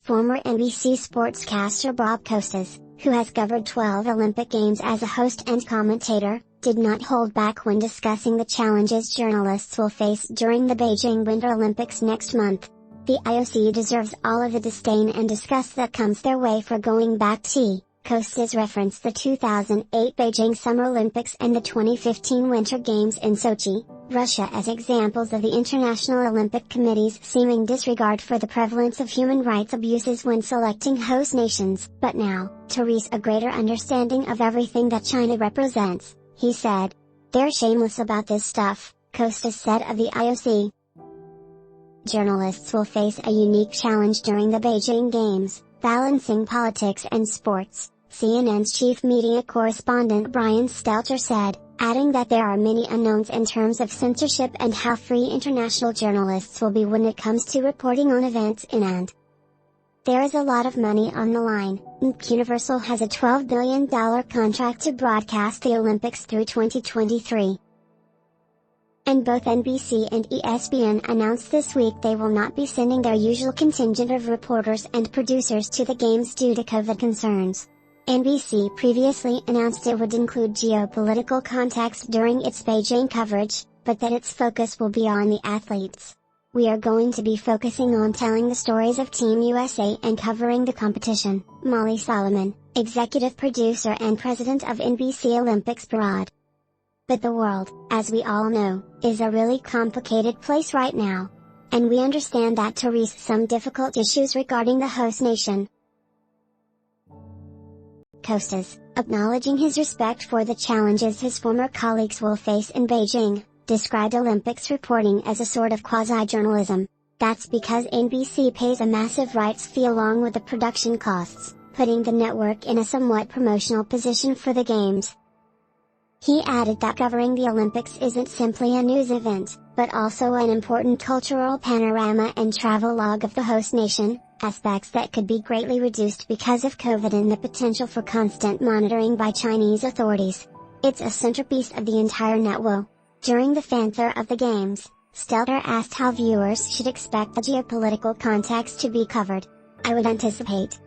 Former NBC sportscaster Bob Costas, who has covered 12 Olympic Games as a host and commentator, did not hold back when discussing the challenges journalists will face during the Beijing Winter Olympics next month. The IOC deserves all of the disdain and disgust that comes their way for going back to. Costas referenced the 2008 Beijing Summer Olympics and the 2015 Winter Games in Sochi, Russia as examples of the International Olympic Committee's seeming disregard for the prevalence of human rights abuses when selecting host nations. But now, to reach a greater understanding of everything that China represents, he said. They're shameless about this stuff, Costas said of the IOC. Journalists will face a unique challenge during the Beijing Games, balancing politics and sports, CNN's chief media correspondent Brian Stelter said, adding that there are many unknowns in terms of censorship and how free international journalists will be when it comes to reporting on events in and. There is a lot of money on the line. NBCUniversal has a $12 billion contract to broadcast the Olympics through 2023. And both NBC and ESPN announced this week they will not be sending their usual contingent of reporters and producers to the games due to COVID concerns. NBC previously announced it would include geopolitical context during its Beijing coverage, but that its focus will be on the athletes. We are going to be focusing on telling the stories of Team USA and covering the competition, Molly Solomon, executive producer and president of NBC Olympics Production. But the world, as we all know, is a really complicated place right now. And we understand that to reach some difficult issues regarding the host nation. Costas, acknowledging his respect for the challenges his former colleagues will face in Beijing, described Olympics reporting as a sort of quasi-journalism. That's because NBC pays a massive rights fee along with the production costs, putting the network in a somewhat promotional position for the games. He added that covering the Olympics isn't simply a news event, but also an important cultural panorama and travelogue of the host nation, aspects that could be greatly reduced because of COVID and the potential for constant monitoring by Chinese authorities. It's a centerpiece of the entire network. During the fanfare of the games, Stelter asked how viewers should expect the geopolitical context to be covered. I would anticipate